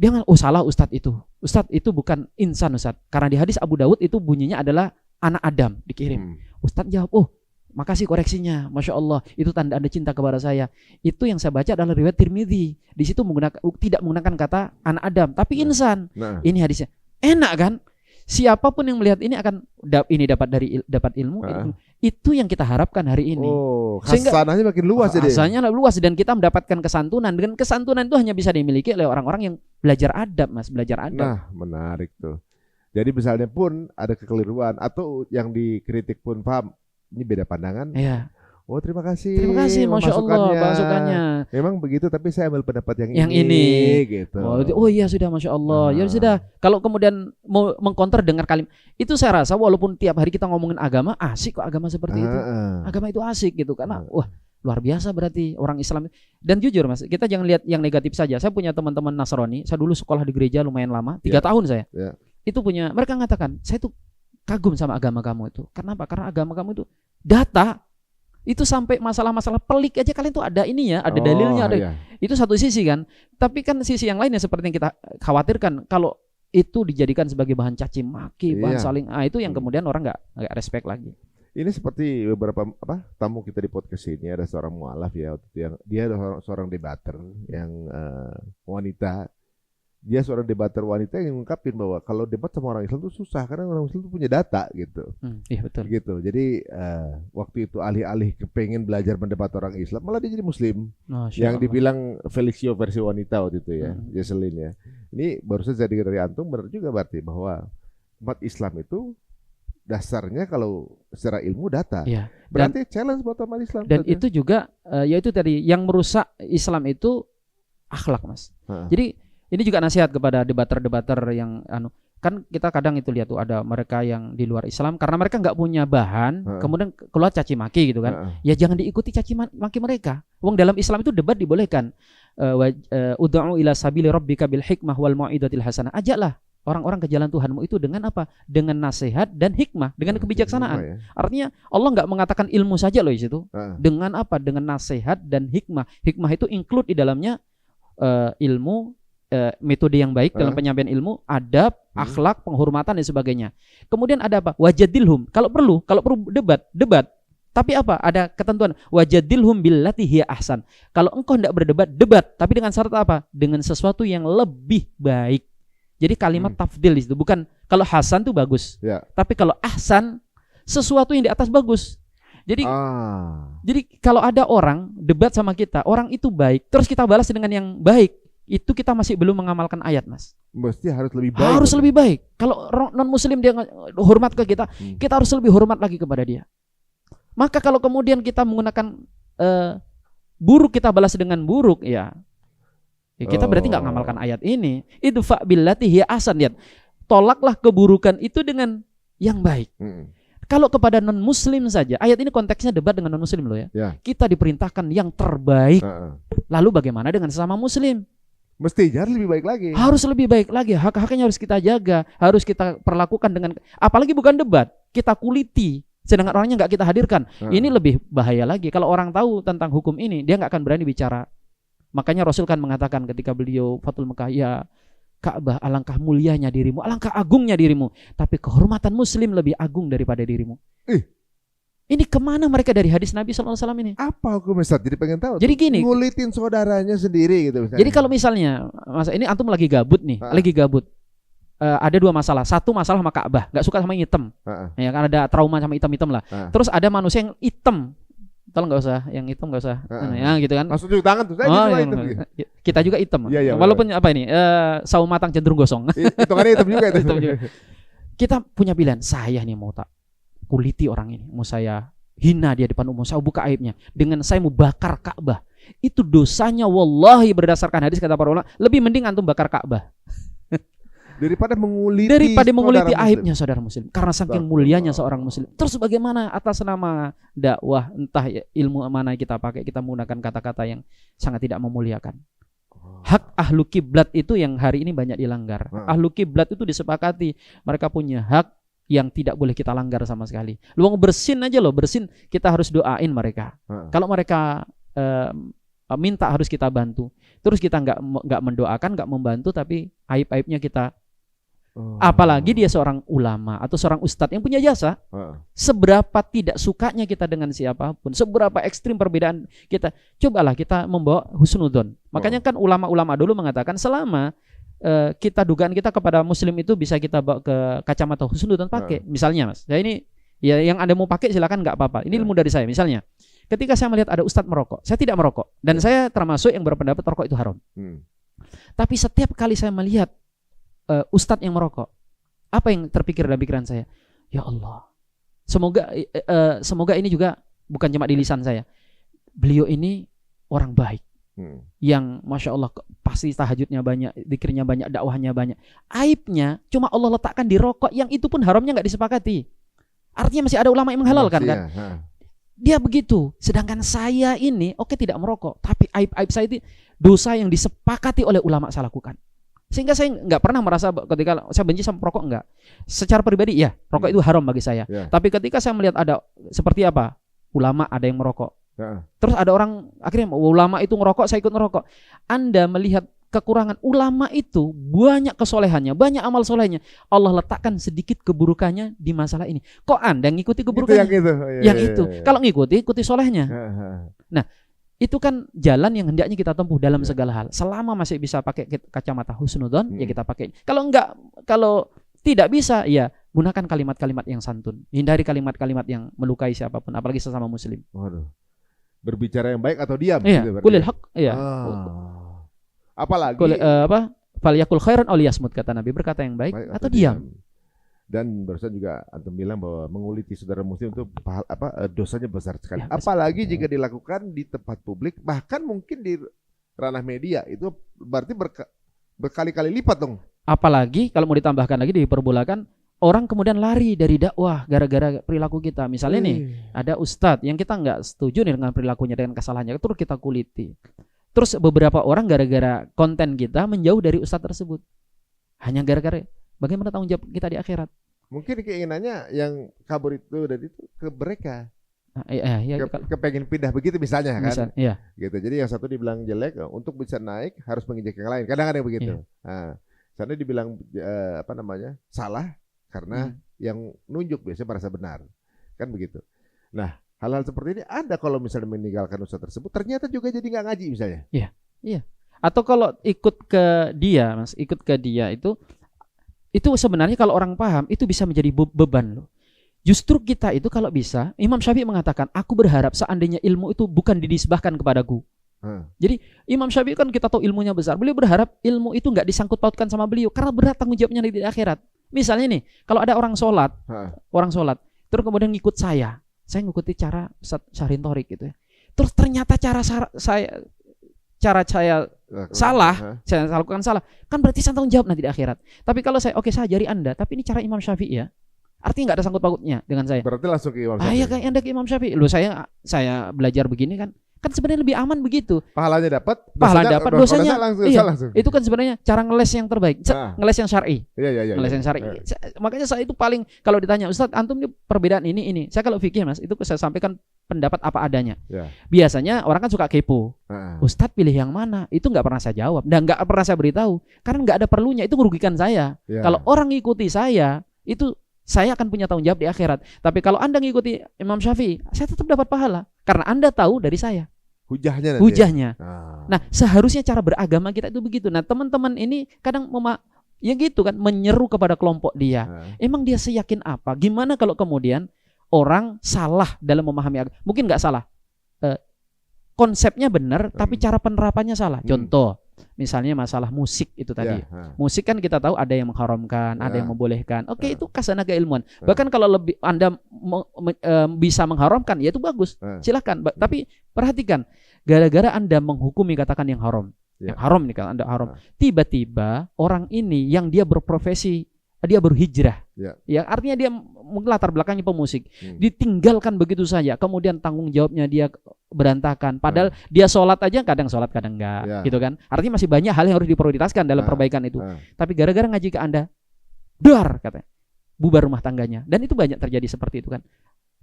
Dia ngomong, salah Ustadz itu. Ustadz itu bukan insan Ustadz. Karena di hadis Abu Dawud itu bunyinya adalah anak Adam dikirim. Ustadz jawab, makasih koreksinya. Masya Allah, itu tanda Anda cinta kepada saya. Itu yang saya baca adalah riwayat Tirmidzi. Di situ tidak menggunakan kata anak Adam, tapi insan. Ini hadisnya. Enak kan? siapapun yang melihat ini akan dapat ilmu. Itu yang kita harapkan hari ini. Khasanahnya makin luas jadi. Khasanahnya luas dan kita mendapatkan kesantunan. Dan kesantunan itu hanya bisa dimiliki oleh orang-orang yang belajar adab, Mas, belajar adab. Nah, menarik tuh. Jadi misalnya pun ada kekeliruan atau yang dikritik pun paham, ini beda pandangan. Iya. Oh, terima kasih. Terima kasih, Masya Allah, masukannya. Memang begitu, tapi saya ambil pendapat yang ini. Gitu. Oh iya sudah, Masya Allah. Ya sudah. Kalau kemudian mau mengkonter dengan kalimat itu, saya rasa walaupun tiap hari kita ngomongin agama, asik kok agama seperti itu. Agama itu asik gitu, karena wah luar biasa berarti orang Islam. Dan jujur, Mas, kita jangan lihat yang negatif saja. Saya punya teman-teman Nasrani. Saya dulu sekolah di gereja lumayan lama, 3 tahun saya. Itu mereka mengatakan, saya tuh kagum sama agama kamu itu. Kenapa? Karena agama kamu itu data. Itu sampai masalah-masalah pelik aja kalian tuh ada ininya, ada dalilnya, ada. Iya. Itu satu sisi kan. Tapi kan sisi yang lainnya seperti yang kita khawatirkan, kalau itu dijadikan sebagai bahan caci maki, bahan saling itu yang kemudian orang nggak respect lagi. Ini seperti beberapa tamu kita di podcast ini, ada seorang mualaf ya, yang dia adalah seorang debater yang wanita. Dia seorang debater wanita yang mengungkapin bahwa kalau debat sama orang Islam itu susah karena orang Islam itu punya data gitu. Iya betul. Gitu. Jadi waktu itu alih-alih kepengen belajar mendebat orang Islam, malah dia jadi Muslim. Yang dibilang Felicio versi wanita waktu itu ya, Jesselyn ya. Ini baru saja dari antum, benar juga berarti bahwa umat Islam itu dasarnya kalau secara ilmu data. Ya. Berarti challenge buat umat Islam. Dan itu juga yaitu tadi yang merusak Islam itu akhlak, Mas. Jadi ini juga nasihat kepada debater-debater yang kan kita kadang itu lihat tuh ada mereka yang di luar Islam karena mereka nggak punya bahan, kemudian keluar caci maki gitu kan. Ya jangan diikuti caci maki mereka. Wong dalam Islam itu debat dibolehkan. Ud'u ila sabili rabbika bil hikmah wal mau'izatil hasanah. Ajaklah orang-orang ke jalan Tuhanmu itu dengan apa? Dengan nasihat dan hikmah, dengan kebijaksanaan. Artinya Allah nggak mengatakan ilmu saja loh di situ. Dengan apa? Dengan nasihat dan hikmah. Hikmah itu include di dalamnya ilmu, metode yang baik dalam penyampaian ilmu, adab, akhlak, penghormatan dan sebagainya. Kemudian ada apa? Wajadilhum. Kalau perlu debat. Tapi apa? Ada ketentuan. Wajadilhum billati hiya ahsan. Kalau engkau hendak berdebat, debat. Tapi dengan syarat apa? Dengan sesuatu yang lebih baik. Jadi kalimat tafdil itu bukan kalau hasan itu bagus. Tapi kalau ahsan, sesuatu yang di atas bagus. Jadi kalau ada orang debat sama kita, orang itu baik, terus kita balas dengan yang baik, itu kita masih belum mengamalkan ayat, Mas. Mesti harus lebih baik. Harus lebih baik. Kalau non muslim dia hormat ke kita, kita harus lebih hormat lagi kepada dia. Maka kalau kemudian kita menggunakan buruk, kita balas dengan buruk, ya kita berarti nggak mengamalkan ayat ini. Idfa billati hiya ahsan. Lihat, tolaklah keburukan itu dengan yang baik. Kalau kepada non muslim saja, ayat ini konteksnya debat dengan non muslim loh ya. Kita diperintahkan yang terbaik. Lalu bagaimana dengan sesama muslim? Mesti harus lebih baik lagi. Harus lebih baik lagi. Hak-haknya harus kita jaga, harus kita perlakukan dengan, apalagi bukan debat, kita kuliti. Sedangkan orangnya nggak kita hadirkan. Ini lebih bahaya lagi. Kalau orang tahu tentang hukum ini, dia nggak akan berani bicara. Makanya Rasul kan mengatakan ketika beliau Fathul Mekah, ya Ka'bah, alangkah mulianya dirimu, alangkah agungnya dirimu, tapi kehormatan muslim lebih agung daripada dirimu. Ini kemana mereka dari hadis Nabi SAW ini? Apa hukum Ustaz? Jadi pengen tahu. Jadi gini, ngulitin saudaranya sendiri gitu misalnya. Jadi kalau misalnya, masa ini antum lagi gabut nih, ada dua masalah. Satu masalah sama Ka'bah, nggak suka sama yang hitam. Ya kan ada trauma sama hitam-hitam lah. Terus ada manusia yang hitam. Tolong nggak usah, yang hitam nggak usah. Ya gitu kan. Langsung cuci tangan tuh. Kita juga hitam. Walaupun apa ini? Sawo matang cenderung gosong. Hitungannya hitam juga itu. Kita punya pilihan. Saya nih mau tak kuliti orang ini, mau saya hina dia depan umum, saya buka aibnya, dengan saya mau bakar Ka'bah. Itu dosanya wallahi berdasarkan hadis kata para ulama, lebih mending antum bakar Ka'bah daripada menguliti aibnya saudara muslim. Karena saking mulianya seorang muslim. Terus bagaimana atas nama dakwah, entah ilmu mana kita pakai, kita menggunakan kata-kata yang sangat tidak memuliakan. Hak ahlu kiblat itu yang hari ini banyak dilanggar. Ahlu kiblat itu disepakati mereka punya hak yang tidak boleh kita langgar sama sekali. Luang bersin aja loh, bersin kita harus doain mereka. Kalau mereka minta harus kita bantu. Terus kita nggak mendoakan, nggak membantu, tapi aib-aibnya kita. Apalagi dia seorang ulama atau seorang ustadz yang punya jasa. Seberapa tidak sukanya kita dengan siapapun, seberapa ekstrim perbedaan kita, cobalah kita membawa husnudzon. Makanya kan ulama-ulama dulu mengatakan selama kita dugaan kita kepada muslim itu bisa kita bawa ke kacamata husnudzon pakai. Misalnya Mas, saya ini ya yang Anda mau pakai silakan, nggak apa-apa. Ini ilmu dari saya. Misalnya, ketika saya melihat ada ustadz merokok, saya tidak merokok dan saya termasuk yang berpendapat rokok itu haram. Tapi setiap kali saya melihat ustadz yang merokok, apa yang terpikir dalam pikiran saya? Ya Allah, semoga ini juga bukan cuma di lisan saya. Beliau ini orang baik. Yang Masya Allah pasti tahajudnya banyak, zikirnya banyak, dakwahnya banyak. Aibnya cuma Allah letakkan di rokok yang itu pun haramnya nggak disepakati. Artinya masih ada ulama yang menghalalkan kan? Dia begitu. Sedangkan saya ini tidak merokok, tapi aib-aib saya itu dosa yang disepakati oleh ulama saya lakukan. Sehingga saya nggak pernah merasa ketika saya benci sama rokok, enggak. Secara pribadi ya, rokok itu haram bagi saya. Tapi ketika saya melihat ada seperti apa? Ulama ada yang merokok. Terus ada orang akhirnya ulama itu ngerokok, saya ikut ngerokok. Anda melihat kekurangan ulama itu banyak kesolehannya, banyak amal solehnya. Allah letakkan sedikit keburukannya di masalah ini. Kok Anda ngikuti keburukannya? Yang itu. Kalau ikuti solehnya. Nah, itu kan jalan yang hendaknya kita tempuh dalam segala hal. Selama masih bisa pakai kacamata husnudzon, ya kita pakai. Kalau tidak bisa, ya gunakan kalimat-kalimat yang santun. Hindari kalimat-kalimat yang melukai siapapun, apalagi sesama muslim. Waduh. Berbicara yang baik atau diam? Iya, kulil haq, iya. Apalagi falyakul khairan aw liyasmut, kata Nabi, berkata yang baik atau diam. Dan barusan juga antum bilang bahwa menguliti saudara muslim itu dosanya besar sekali. Ya, apalagi jika dilakukan di tempat publik, bahkan mungkin di ranah media, itu berarti berkali-kali lipat dong. Apalagi kalau mau ditambahkan lagi, diperbolakan, orang kemudian lari dari dakwah gara-gara perilaku kita. Misalnya nih, ada ustadz yang kita nggak setuju nih dengan perilakunya, dengan kesalahannya, terus kita kuliti. Terus beberapa orang gara-gara konten kita menjauh dari ustadz tersebut. Hanya gara-gara bagaimana tanggung jawab kita di akhirat. Mungkin keinginannya yang kabur itu dari itu ke mereka. Kepengen pindah begitu misalnya kan. Iya. Gitu. Jadi yang satu dibilang jelek, untuk bisa naik harus menginjak yang lain. Kadang-kadang begitu. Nah, sana dibilang salah karena yang nunjuk biasanya merasa benar. Kan begitu. Nah, hal-hal seperti ini ada kalau misalnya meninggalkan ustadz tersebut, ternyata juga jadi nggak ngaji misalnya. Iya. Atau kalau ikut ke dia, Mas, itu sebenarnya kalau orang paham itu bisa menjadi beban loh. Justru kita itu kalau bisa, Imam Syafi'i mengatakan, aku berharap seandainya ilmu itu bukan didisbahkan kepadaku. Jadi Imam Syafi'i kan kita tahu ilmunya besar. Beliau berharap ilmu itu nggak disangkut pautkan sama beliau karena berat tanggung jawabnya di akhirat. Misalnya nih, kalau ada orang sholat, terus kemudian ngikut saya ngikuti cara Ustaz Syahrin Thorik gitu ya. Terus ternyata cara saya salah, saya lakukan salah, kan berarti saya tanggung jawab nanti di akhirat. Tapi kalau saya ajari Anda, tapi ini cara Imam Syafi'i ya, artinya nggak ada sangkut pautnya dengan saya. Berarti langsung ke Imam Syafi'i. Ya kayak Anda ke Imam Syafi'i. Loh saya belajar begini kan sebenarnya lebih aman begitu. Pahalanya dapat, dosanya langsung. Itu kan sebenarnya cara ngeles yang terbaik, ngeles yang syar'i. Iya. Ngeles yang syar'i. Makanya saya itu paling kalau ditanya, Ustaz, antum ini perbedaan ini. Saya kalau fikih, Mas, itu saya sampaikan pendapat apa adanya. Biasanya orang kan suka kepo. Ustaz pilih yang mana? Itu nggak pernah saya jawab dan nggak pernah saya beritahu karena nggak ada perlunya. Itu merugikan saya. Kalau orang ngikuti saya, itu saya akan punya tanggung jawab di akhirat. Tapi kalau Anda ngikuti Imam Syafi'i, saya tetap dapat pahala karena Anda tahu dari saya. Hujahnya. Nah, seharusnya cara beragama kita itu begitu. Nah, teman-teman ini kadang gitu kan, menyeru kepada kelompok dia. Emang dia seyakin apa? Gimana kalau kemudian orang salah dalam memahami agama? Mungkin nggak salah. Konsepnya benar, tapi cara penerapannya salah. Contoh, misalnya masalah musik itu tadi. Musik kan kita tahu ada yang mengharamkan, ada yang membolehkan. Itu kasanah keilmuan. Bahkan kalau lebih Anda bisa mengharamkan, ya itu bagus. Silakan. Tapi perhatikan, gara-gara Anda menghukumi katakan yang haram. Yang haram nih kan Anda haram. Tiba-tiba orang ini yang dia berprofesi, dia berhijrah. Ya, artinya dia latar belakangnya pemusik. Ditinggalkan begitu saja. Kemudian tanggung jawabnya dia berantakan. Padahal dia sholat aja kadang sholat kadang enggak, gitu kan. Artinya masih banyak hal yang harus diprioritaskan dalam perbaikan itu. Tapi gara-gara ngaji ke Anda, dar katanya, bubar rumah tangganya. Dan itu banyak terjadi seperti itu kan.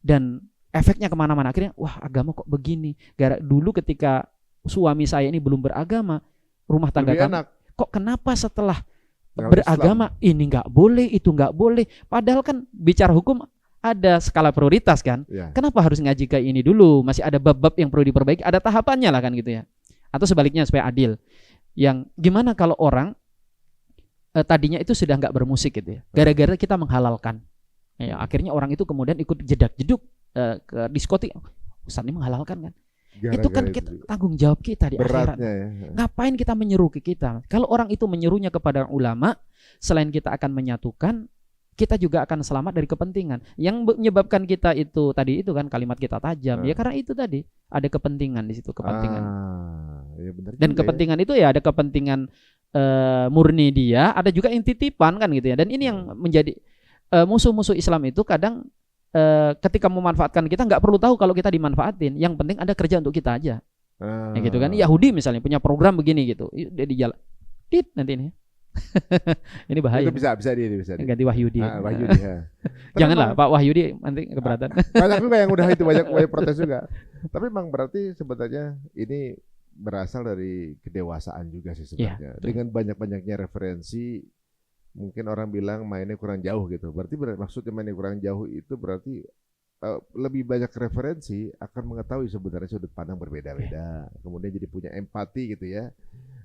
Dan efeknya kemana-mana. Akhirnya, wah agama kok begini. Dulu ketika suami saya ini belum beragama, rumah tangga kami, kok kenapa setelah beragama Islam, ini nggak boleh, itu nggak boleh. Padahal kan bicara hukum ada skala prioritas kan. Kenapa harus ngaji kayak ini dulu? Masih ada bab-bab yang perlu diperbaiki, ada tahapannya lah kan gitu ya. Atau sebaliknya supaya adil. Yang gimana kalau orang tadinya itu sudah nggak bermusik gitu ya. Gara-gara kita menghalalkan. Ya, akhirnya orang itu kemudian ikut jedak-jeduk ke diskotik. Ustaz ini menghalalkan kan. Itu kan kita, tanggung jawab kita di akhirat. Ya. Ngapain kita menyeru ke kita? Kalau orang itu menyerunya kepada ulama, selain kita akan menyatukan, kita juga akan selamat dari kepentingan. Yang menyebabkan kita itu tadi itu kan kalimat kita tajam. Ya karena itu tadi ada kepentingan di situ, kepentingan. Ya benar. Dan kepentingan itu ya ada kepentingan murni dia, ada juga yang titipan kan gitu ya. Dan ini yang menjadi musuh-musuh Islam itu kadang ketika memanfaatkan kita nggak perlu tahu kalau kita dimanfaatin. Yang penting ada kerja untuk kita aja. Ya gitu kan. Yahudi misalnya punya program begini gitu. Dia di jalan. Nanti ini. Ini bahaya. Itu bisa dia. Ganti Wahyudi. Wahyudi ya. Janganlah Pak Wahyudi nanti keberatan. Banyak juga yang udah itu banyak protes juga. Tapi memang berarti sebenarnya ini berasal dari kedewasaan juga sih sebenarnya. Ya, dengan banyak-banyaknya referensi. Mungkin orang bilang mainnya kurang jauh gitu. Berarti maksudnya mainnya kurang jauh itu berarti lebih banyak referensi akan mengetahui sebenarnya sudut pandang berbeda-beda. Kemudian jadi punya empati gitu ya.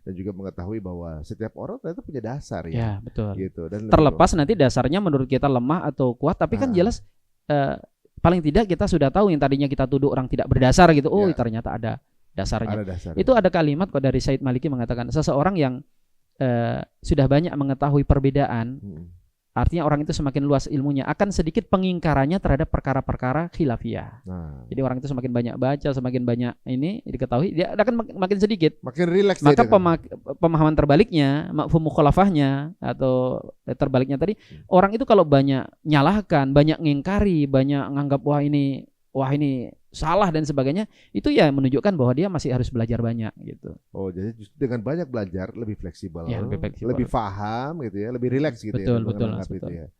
Dan juga mengetahui bahwa setiap orang ternyata punya dasar ya. Ya betul. Gitu. Dan terlepas nanti dasarnya menurut kita lemah atau kuat, tapi kan jelas paling tidak kita sudah tahu yang tadinya kita tuduh orang tidak berdasar gitu. Oh ternyata ada dasarnya. Itu ada kalimat kok dari Said Maliki mengatakan seseorang yang sudah banyak mengetahui perbedaan, artinya orang itu semakin luas ilmunya, akan sedikit pengingkarannya terhadap perkara-perkara khilafiyah. Jadi orang itu semakin banyak baca, semakin banyak ini diketahui, dia akan makin sedikit, makin rileks. Maka pemahaman terbaliknya, mafhum mukhalafahnya atau terbaliknya tadi, orang itu kalau banyak nyalahkan, banyak ngingkari, banyak nganggap wah ini salah dan sebagainya, itu ya menunjukkan bahwa dia masih harus belajar banyak gitu. Oh, jadi justru dengan banyak belajar lebih fleksibel, lebih paham gitu ya, lebih rileks gitu. Betul. Itu ya.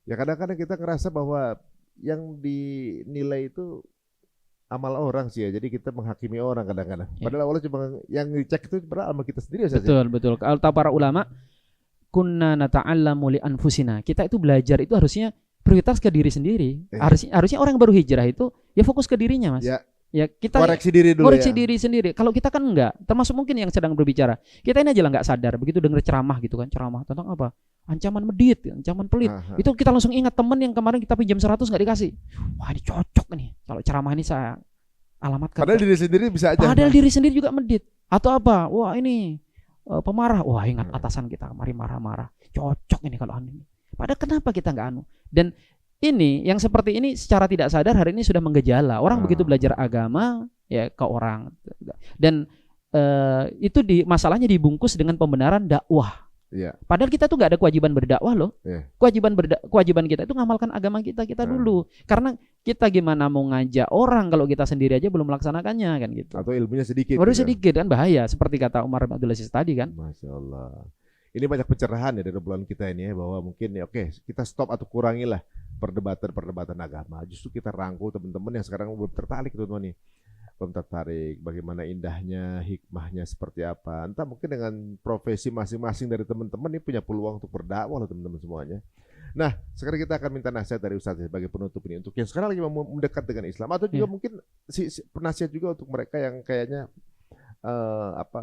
Ya kadang-kadang kita ngerasa bahwa yang dinilai itu amal orang sih ya, jadi kita menghakimi orang kadang-kadang. Padahal Allah cuma yang dicek itu padahal amal kita sendiri saja. Betul. Kalau para ulama, kunna nata'allamu li anfusina. Kita itu belajar itu harusnya prioritas ke diri sendiri. Harusnya orang yang baru hijrah itu ya fokus ke dirinya, Mas. Ya kita koreksi diri dulu. Diri sendiri. Kalau kita kan enggak, termasuk mungkin yang sedang berbicara. Kita ini aja lah enggak sadar, begitu dengar ceramah gitu kan, ceramah tentang apa? Ancaman medit, ancaman pelit. Itu kita langsung ingat teman yang kemarin kita pinjam 100 enggak dikasih. Wah, ini cocok nih. Kalau ceramah ini saya alamatkan. Padahal diri sendiri bisa aja. Padahal diri sendiri juga medit. Atau apa? Wah, ini pemarah. Wah, ingat atasan kita kemarin marah-marah. Cocok ini kalau ini. Padahal kenapa kita nggak anu? Dan ini yang seperti ini secara tidak sadar hari ini sudah menggejala. Orang begitu belajar agama ya ke orang. Dan itu masalahnya dibungkus dengan pembenaran dakwah. Padahal kita tuh nggak ada kewajiban berdakwah loh. Kewajiban kita itu ngamalkan agama kita dulu. Karena kita gimana mau ngajak orang kalau kita sendiri aja belum melaksanakannya kan gitu. Atau ilmunya sedikit. Sedikit kan bahaya. Seperti kata Umar bin Abdul Aziz tadi kan. Masya Allah. Ini banyak pencerahan ya dari obrolan kita ini ya, bahwa mungkin ya kita stop atau kurangilah perdebatan agama. Justru kita rangkul teman-teman yang sekarang belum tertarik teman-teman nih. Belum tertarik bagaimana indahnya, hikmahnya seperti apa. Entah mungkin dengan profesi masing-masing dari teman-teman ini punya peluang untuk berdakwah loh teman-teman semuanya. Nah, sekarang kita akan minta nasihat dari Ustaz sebagai penutup ini untuk yang sekarang lagi mau mendekat dengan Islam atau juga mungkin penasihat juga untuk mereka yang kayaknya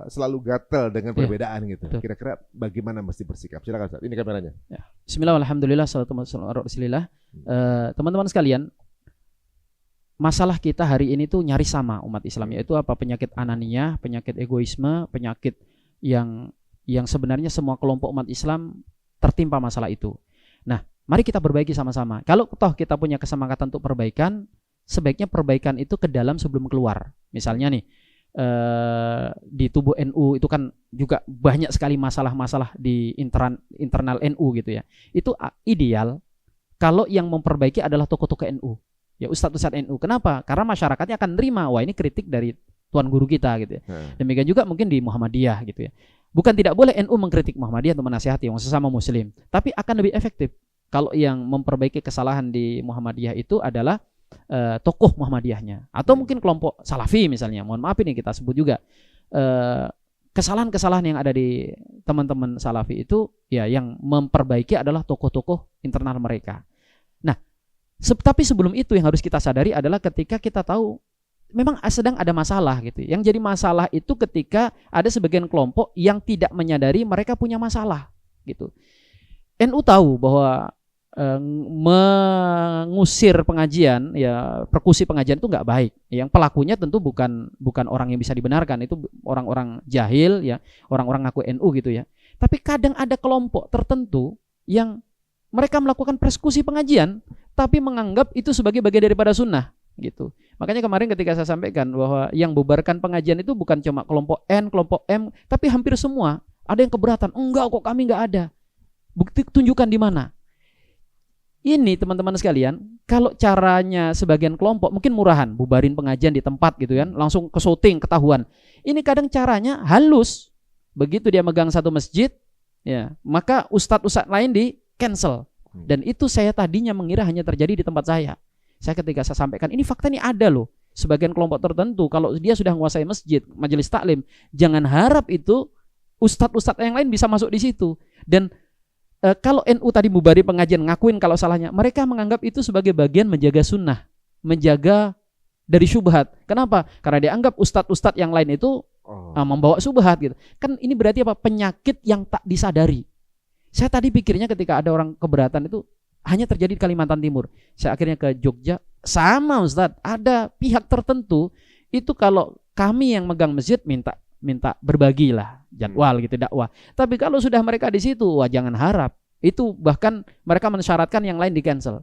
selalu gatel dengan perbedaan gitu. Betul. Kira-kira bagaimana mesti bersikap? Silakan Ustaz. Ini kameranya. Bismillah, alhamdulillah, salatu wassalamu ala rasulillah. Teman-teman sekalian, masalah kita hari ini tuh nyaris sama umat Islam, yaitu apa? Penyakit ananiyah, penyakit egoisme, penyakit yang sebenarnya semua kelompok umat Islam tertimpa masalah itu. Nah, mari kita perbaiki sama-sama. Kalau toh kita punya kesemangatan untuk perbaikan, sebaiknya perbaikan itu ke dalam sebelum keluar. Misalnya nih, di tubuh NU itu kan juga banyak sekali masalah-masalah di internal NU gitu ya. Itu ideal kalau yang memperbaiki adalah tokoh-tokoh NU. Ya ustadz-ustadz NU. Kenapa? Karena masyarakatnya akan nerima, wah ini kritik dari tuan guru kita gitu ya. Demikian juga mungkin di Muhammadiyah gitu ya. Bukan tidak boleh NU mengkritik Muhammadiyah atau menasihati yang sesama muslim, tapi akan lebih efektif kalau yang memperbaiki kesalahan di Muhammadiyah itu adalah tokoh Muhammadiyahnya atau mungkin kelompok Salafi misalnya. Mohon maaf ini kita sebut juga kesalahan-kesalahan yang ada di teman-teman Salafi itu ya yang memperbaiki adalah tokoh-tokoh internal mereka. Nah, tapi sebelum itu yang harus kita sadari adalah ketika kita tahu memang sedang ada masalah gitu. Yang jadi masalah itu ketika ada sebagian kelompok yang tidak menyadari mereka punya masalah. gitu. NU tahu bahwa mengusir pengajian, ya persekusi pengajian itu nggak baik. Yang pelakunya tentu bukan orang yang bisa dibenarkan, itu orang-orang jahil, ya orang-orang ngaku NU gitu ya. Tapi kadang ada kelompok tertentu yang mereka melakukan persekusi pengajian, tapi menganggap itu sebagai bagian daripada sunnah gitu. Makanya kemarin ketika saya sampaikan bahwa yang bubarkan pengajian itu bukan cuma kelompok N, kelompok M, tapi hampir semua. Ada yang keberatan, enggak kok kami nggak ada. Bukti tunjukkan di mana. Ini teman-teman sekalian, kalau caranya sebagian kelompok mungkin murahan, bubarin pengajian di tempat gitu kan, langsung ke syuting ketahuan. Ini kadang caranya halus. Begitu dia megang satu masjid, ya, maka ustadz-ustadz lain di cancel. Dan itu saya tadinya mengira hanya terjadi di tempat saya. Saya ketika saya sampaikan, ini fakta ini ada loh. Sebagian kelompok tertentu kalau dia sudah menguasai masjid, majelis taklim, jangan harap itu ustadz-ustadz yang lain bisa masuk di situ. Dan kalau NU tadi mubari pengajian ngakuin kalau salahnya, mereka menganggap itu sebagai bagian menjaga sunnah, menjaga dari syubhat. Kenapa? Karena dianggap ustadz-ustadz yang lain itu membawa syubhat gitu. Kan ini berarti apa? Penyakit yang tak disadari. Saya tadi pikirnya ketika ada orang keberatan itu hanya terjadi di Kalimantan Timur. Saya akhirnya ke Jogja, sama Ustadz, ada pihak tertentu itu kalau kami yang megang masjid minta berbagilah jadwal gitu, dakwah. Tapi kalau sudah mereka di situ, wah jangan harap. Itu bahkan mereka mensyaratkan yang lain di cancel.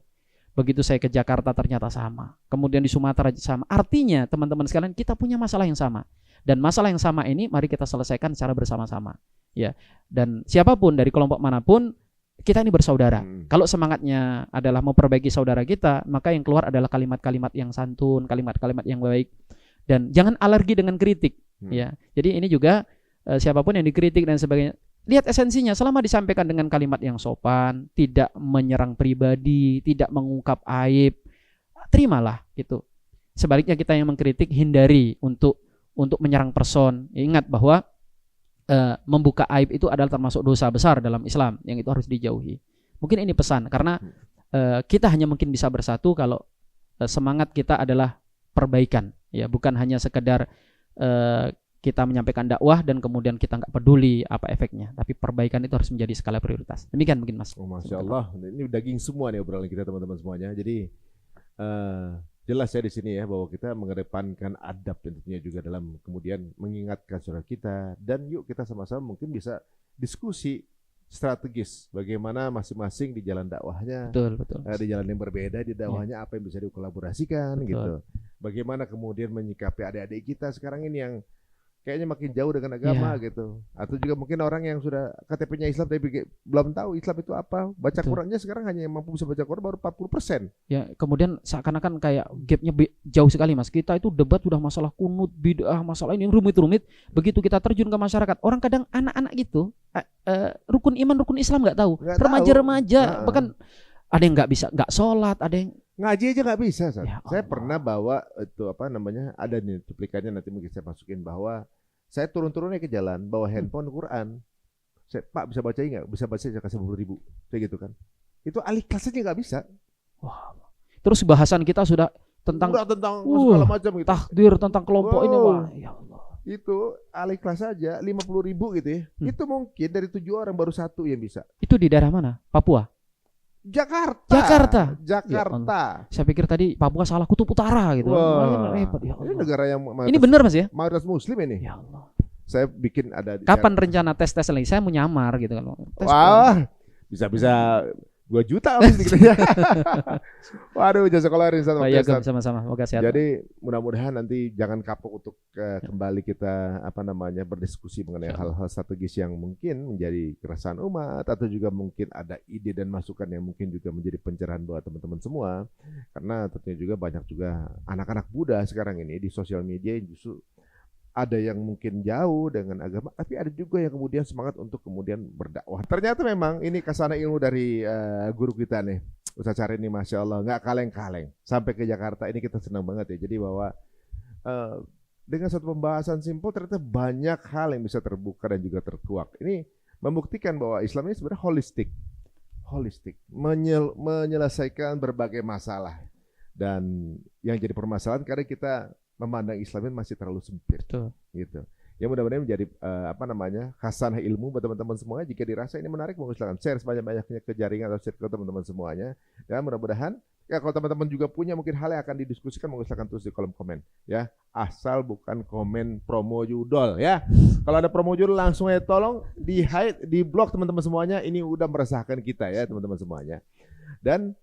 Begitu saya ke Jakarta ternyata sama. Kemudian di Sumatera sama. Artinya teman-teman sekalian, kita punya masalah yang sama. Dan masalah yang sama ini mari kita selesaikan secara bersama-sama. Ya. Dan siapapun dari kelompok manapun, kita ini bersaudara. Kalau semangatnya adalah memperbaiki saudara kita, maka yang keluar adalah kalimat-kalimat yang santun, kalimat-kalimat yang baik. Dan jangan alergi dengan kritik. Ya, jadi ini juga siapapun yang dikritik dan sebagainya, lihat esensinya. Selama disampaikan dengan kalimat yang sopan, tidak menyerang pribadi, tidak mengungkap aib, terimalah gitu. Sebaliknya kita yang mengkritik, hindari untuk menyerang person. Ingat bahwa membuka aib itu adalah termasuk dosa besar dalam Islam yang itu harus dijauhi. Mungkin ini pesan karena kita hanya mungkin bisa bersatu kalau semangat kita adalah perbaikan, ya bukan hanya sekedar kita menyampaikan dakwah dan kemudian kita nggak peduli apa efeknya, tapi perbaikan itu harus menjadi skala prioritas. Demikian mungkin Mas. Masya Allah, ini daging semua nih obrolan kita teman-teman semuanya. Jadi jelas ya di sini ya bahwa kita mengedepankan adab tentunya juga dalam kemudian mengingatkan saudara kita, dan yuk kita sama-sama mungkin bisa diskusi strategis bagaimana masing-masing di jalan dakwahnya, betul. Di jalan yang berbeda di dakwahnya, apa yang bisa dikolaborasikan gitu. Bagaimana kemudian menyikapi adik-adik kita sekarang ini yang kayaknya makin jauh dengan agama gitu. Atau juga mungkin orang yang sudah KTP-nya Islam tapi belum tahu Islam itu apa. Baca Qurannya sekarang hanya yang mampu bisa baca Quran baru 40%. Ya, kemudian seakan-akan kayak gapnya jauh sekali Mas. Kita itu debat sudah masalah kunut, bid'ah, masalah ini yang rumit-rumit. Begitu kita terjun ke masyarakat, orang kadang anak-anak gitu, rukun iman, rukun Islam nggak tahu. Remaja-remaja, bahkan ada yang nggak sholat, ada yang ngaji aja nggak bisa. Ya, saya pernah bawa itu ada nih cuplikannya, nanti mungkin saya masukin, bahwa saya turun-turunnya ke jalan bawa handphone Quran. Saya, Pak bisa baca nggak? Bisa baca, saya kasih 10.000 kayak gitu kan. Itu alih kelas aja nggak bisa. Wah. Terus bahasan kita sudah tentang segala macam gitu. Takdir tentang kelompok ini, wah ya Allah. Itu alih kelas aja 50.000 gitu ya. Itu mungkin dari 7 orang baru 1 yang bisa. Itu di daerah mana? Papua? Jakarta. Ya, saya pikir tadi Papua salah, Kutub Utara gitu. Repot ya Allah. Ini negara yang ini benar Mas ya? Mayoritas Muslim ini. Ya Allah. Saya bikin ada. Kapan rencana tes lagi? Saya mau nyamar gitu kan. Wah, bisa 2 juta habis gitu ya. Waduh, jazakallah khairan. Sama-sama. Semoga sehat. Jadi mudah-mudahan nanti jangan kapok untuk kembali kita berdiskusi mengenai hal-hal strategis yang mungkin menjadi keresahan umat, atau juga mungkin ada ide dan masukan yang mungkin juga menjadi pencerahan buat teman-teman semua. Karena tentunya juga banyak juga anak-anak muda sekarang ini di sosial media yang justru ada yang mungkin jauh dengan agama, tapi ada juga yang kemudian semangat untuk kemudian berdakwah. Ternyata memang ini kasana ilmu dari guru kita nih, Ustaz Syahrini, ini Masya Allah, nggak kaleng-kaleng. Sampai ke Jakarta ini kita senang banget ya. Jadi bahwa dengan satu pembahasan simpel ternyata banyak hal yang bisa terbuka dan juga terkuak. Ini membuktikan bahwa Islam ini sebenarnya holistik, menyelesaikan berbagai masalah. Dan yang jadi permasalahan karena kita memandang Islam masih terlalu sempit. Gitu. Ya mudah-mudahan menjadi khasanah ilmu buat teman-teman semuanya. Jika dirasa ini menarik, monggo silakan share sebanyak-banyaknya ke jaringan atau share ke teman-teman semuanya. Dan mudah-mudahan ya kalau teman-teman juga punya mungkin hal yang akan didiskusikan, monggo silakan tulis di kolom komen ya. Asal bukan komen promo judul ya. Kalau ada promo judul langsung aja tolong di hide, di blok teman-teman semuanya. Ini udah meresahkan kita ya teman-teman semuanya. Dan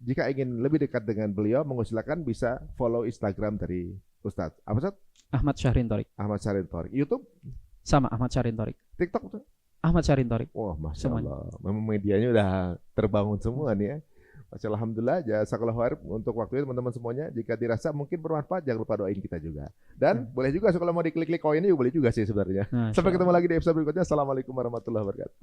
jika ingin lebih dekat dengan beliau, monggo silakan bisa follow Instagram dari Ustadz. Apa Ustadz? Ahmad Syahrin Thorik. Ahmad Syahrin Thorik. YouTube? Sama Ahmad Syahrin Thorik. TikTok tuh? Ahmad Syahrin Thorik. Wah, Masya Allah. Memang medianya udah terbangun semua nih ya. Masya Allah, alhamdulillah. Jazakallahu khair untuk waktunya teman-teman semuanya. Jika dirasa mungkin bermanfaat, jangan lupa doain kita juga. Dan boleh juga kalau mau diklik-klik koinnya juga boleh juga sih sebenarnya. Sampai ketemu lagi di episode berikutnya. Assalamualaikum warahmatullahi wabarakatuh.